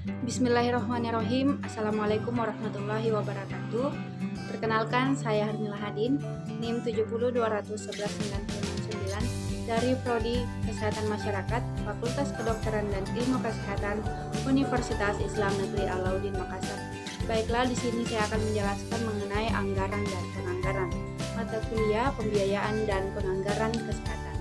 Bismillahirrahmanirrahim. Assalamualaikum warahmatullahi wabarakatuh. Perkenalkan, saya Harmila Hadin, NIM 7021199 dari Prodi Kesehatan Masyarakat, Fakultas Kedokteran dan Ilmu Kesehatan, Universitas Islam Negeri Alauddin Makassar. Baiklah, di sini saya akan menjelaskan mengenai anggaran dan penganggaran, mata kuliah pembiayaan dan penganggaran kesehatan.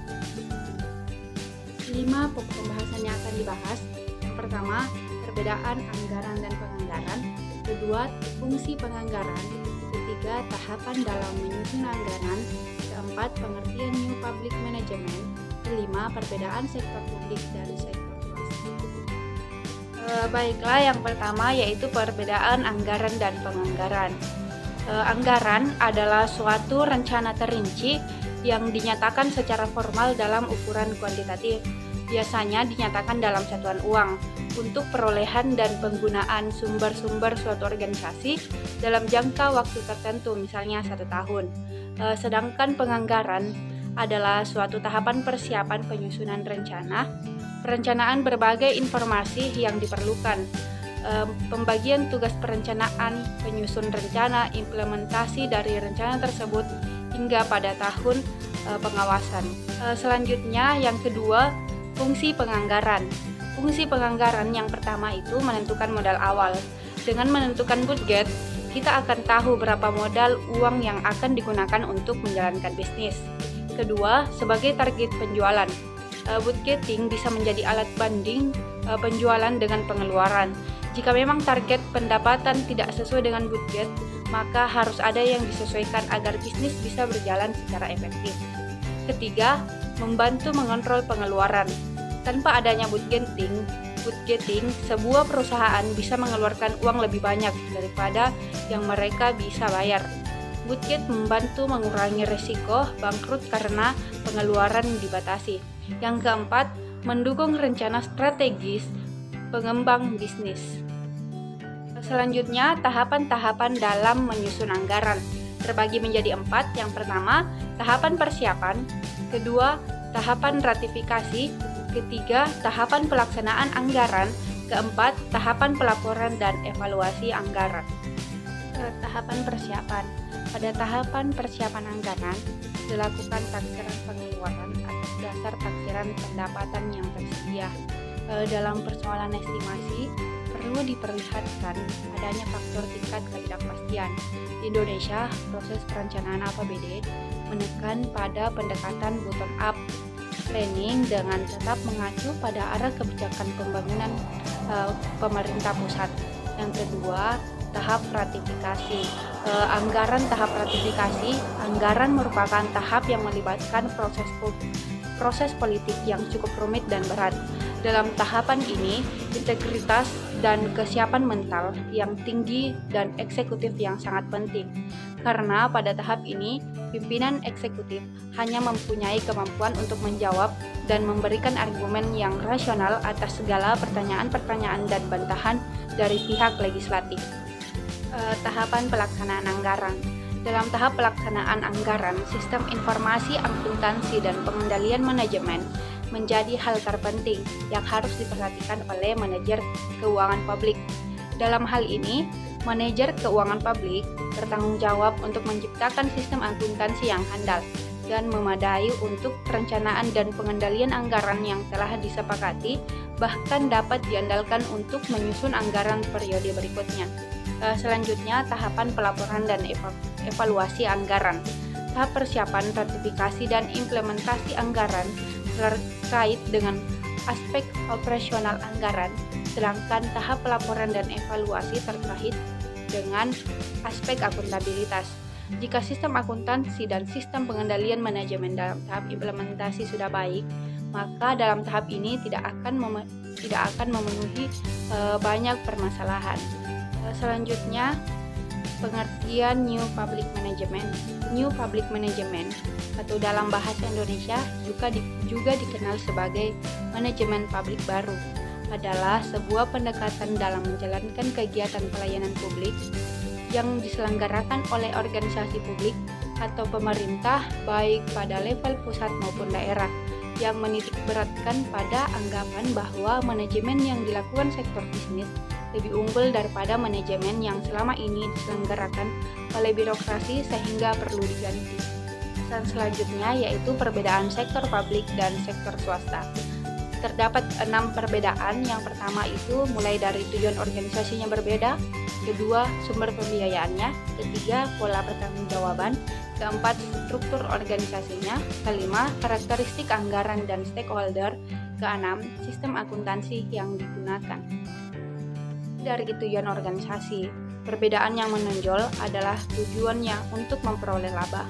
5 pokok pembahasan yang akan dibahas. Yang pertama, perbedaan anggaran dan penganggaran. Kedua, fungsi penganggaran. Ketiga, tahapan dalam menyusun anggaran. Keempat, pengertian New Public Management. Kelima, perbedaan sektor publik dan sektor swasta. Baiklah, yang pertama yaitu perbedaan anggaran dan penganggaran. Anggaran adalah suatu rencana terinci yang dinyatakan secara formal dalam ukuran kuantitatif. Biasanya dinyatakan dalam satuan uang untuk perolehan dan penggunaan sumber-sumber suatu organisasi dalam jangka waktu tertentu, misalnya 1 tahun. Sedangkan penganggaran adalah suatu tahapan persiapan penyusunan rencana, perencanaan berbagai informasi yang diperlukan, pembagian tugas perencanaan, penyusun rencana, implementasi dari rencana tersebut, hingga pada tahun pengawasan. Selanjutnya, yang kedua, fungsi penganggaran. Fungsi penganggaran yang pertama itu menentukan modal awal. Dengan menentukan budget, kita akan tahu berapa modal uang yang akan digunakan untuk menjalankan bisnis. Kedua, sebagai target penjualan. Budgeting bisa menjadi alat banding penjualan dengan pengeluaran. Jika memang target pendapatan tidak sesuai dengan budget, maka harus ada yang disesuaikan agar bisnis bisa berjalan secara efektif. Ketiga, membantu mengontrol pengeluaran. Tanpa adanya budgeting, sebuah perusahaan bisa mengeluarkan uang lebih banyak daripada yang mereka bisa bayar. Budget membantu mengurangi risiko bangkrut karena pengeluaran dibatasi. Yang keempat, mendukung rencana strategis pengembang bisnis. Selanjutnya, tahapan-tahapan dalam menyusun anggaran terbagi menjadi 4. Yang pertama, tahapan persiapan. Kedua, tahapan ratifikasi. Ketiga, tahapan pelaksanaan anggaran. Keempat, tahapan pelaporan dan evaluasi anggaran. Tahapan persiapan. Pada tahapan persiapan anggaran, dilakukan taksiran pengeluaran atas dasar taksiran pendapatan yang tersedia. Dalam persoalan estimasi, perlu diperlihatkan adanya faktor tingkat ketidakpastian. Di Indonesia, proses perencanaan APBD menekan pada pendekatan bottom up planning dengan tetap mengacu pada arah kebijakan pembangunan pemerintah pusat. Yang kedua, tahap ratifikasi. Anggaran tahap ratifikasi, anggaran merupakan tahap yang melibatkan proses politik yang cukup rumit dan berat. Dalam tahapan ini, integritas dan kesiapan mental yang tinggi dan eksekutif yang sangat penting. Karena pada tahap ini, pimpinan eksekutif hanya mempunyai kemampuan untuk menjawab dan memberikan argumen yang rasional atas segala pertanyaan-pertanyaan dan bantahan dari pihak legislatif. Tahapan pelaksanaan anggaran. Dalam tahap pelaksanaan anggaran, sistem informasi akuntansi dan pengendalian manajemen menjadi hal terpenting yang harus diperhatikan oleh manajer keuangan publik. Dalam hal ini, manajer keuangan publik bertanggung jawab untuk menciptakan sistem akuntansi yang handal dan memadai untuk perencanaan dan pengendalian anggaran yang telah disepakati, bahkan dapat diandalkan untuk menyusun anggaran periode berikutnya. Selanjutnya, tahapan pelaporan dan evaluasi anggaran. Tahap persiapan, ratifikasi, dan implementasi anggaran terkait dengan aspek operasional anggaran, sedangkan tahap pelaporan dan evaluasi terkait dengan aspek akuntabilitas. Jika sistem akuntansi dan sistem pengendalian manajemen dalam tahap implementasi sudah baik, maka dalam tahap ini tidak akan memenuhi banyak permasalahan. Selanjutnya, pengertian New Public Management. New Public Management atau dalam bahasa Indonesia juga dikenal sebagai manajemen publik baru, adalah sebuah pendekatan dalam menjalankan kegiatan pelayanan publik yang diselenggarakan oleh organisasi publik atau pemerintah baik pada level pusat maupun daerah, yang menitikberatkan pada anggapan bahwa manajemen yang dilakukan sektor bisnis lebih unggul daripada manajemen yang selama ini diselenggarakan oleh birokrasi sehingga perlu diganti. Dan selanjutnya yaitu perbedaan sektor publik dan sektor swasta. Terdapat 6 perbedaan. Yang pertama itu mulai dari tujuan organisasinya berbeda, kedua sumber pembiayaannya, ketiga pola pertanggungjawaban, keempat struktur organisasinya, kelima karakteristik anggaran dan stakeholder, keenam sistem akuntansi yang digunakan. Dari tujuan organisasi, perbedaan yang menonjol adalah tujuannya untuk memperoleh laba.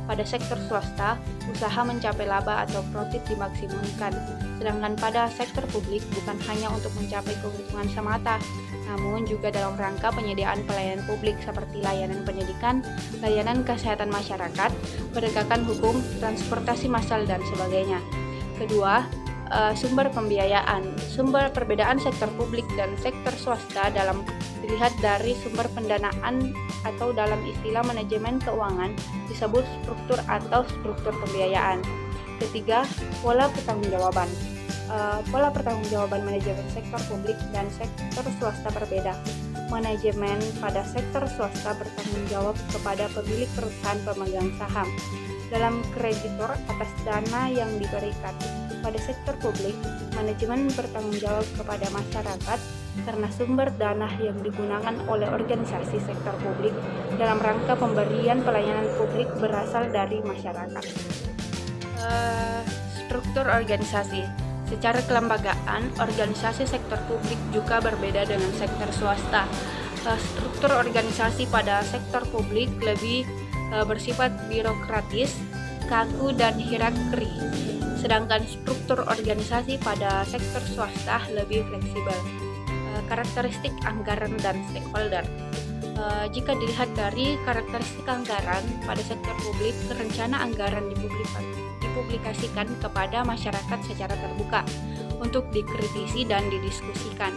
Pada sektor swasta, usaha mencapai laba atau profit dimaksimumkan, sedangkan pada sektor publik bukan hanya untuk mencapai keuntungan semata, namun juga dalam rangka penyediaan pelayanan publik seperti layanan pendidikan, layanan kesehatan masyarakat, penegakan hukum, transportasi massal, dan sebagainya. Kedua, sumber pembiayaan. Sumber perbedaan sektor publik dan sektor swasta dalam dilihat dari sumber pendanaan atau dalam istilah manajemen keuangan disebut struktur atau struktur pembiayaan. Ketiga, pola pertanggungjawaban. Pola pertanggungjawaban manajemen sektor publik dan sektor swasta berbeda. Manajemen pada sektor swasta bertanggung jawab kepada pemilik perusahaan pemegang saham dalam kreditor atas dana yang diberikan. Pada sektor publik, manajemen bertanggung jawab kepada masyarakat karena sumber dana yang digunakan oleh organisasi sektor publik dalam rangka pemberian pelayanan publik berasal dari masyarakat. Struktur organisasi. Secara kelembagaan, organisasi sektor publik juga berbeda dengan sektor swasta. Struktur organisasi pada sektor publik lebih bersifat birokratis, kaku, dan hierarki. Sedangkan struktur organisasi pada sektor swasta lebih fleksibel. Karakteristik anggaran dan stakeholder. Jika dilihat dari karakteristik anggaran pada sektor publik, rencana anggaran dipublikasikan kepada masyarakat secara terbuka untuk dikritisi dan didiskusikan.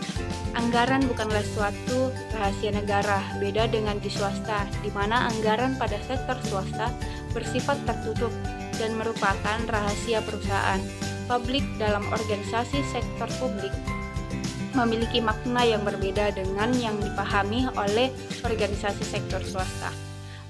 Anggaran bukanlah suatu rahasia negara, beda dengan di swasta, di mana anggaran pada sektor swasta bersifat tertutup dan merupakan rahasia perusahaan. Publik dalam organisasi sektor publik memiliki makna yang berbeda dengan yang dipahami oleh organisasi sektor swasta.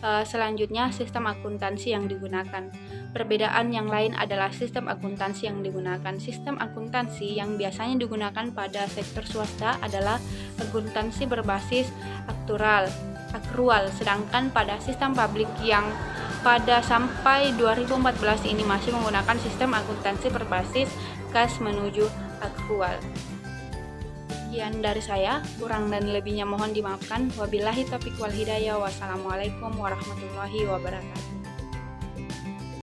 Selanjutnya, sistem akuntansi yang digunakan. Perbedaan yang lain adalah sistem akuntansi yang digunakan. Sistem akuntansi yang biasanya digunakan pada sektor swasta adalah akuntansi berbasis akrual, sedangkan pada sistem publik yang pada sampai 2014 ini masih menggunakan sistem akuntansi berbasis kas menuju akrual. Sekian dari saya, kurang dan lebihnya mohon dimaafkan. Wabillahi taufiq wal hidayah. Wassalamualaikum warahmatullahi wabarakatuh.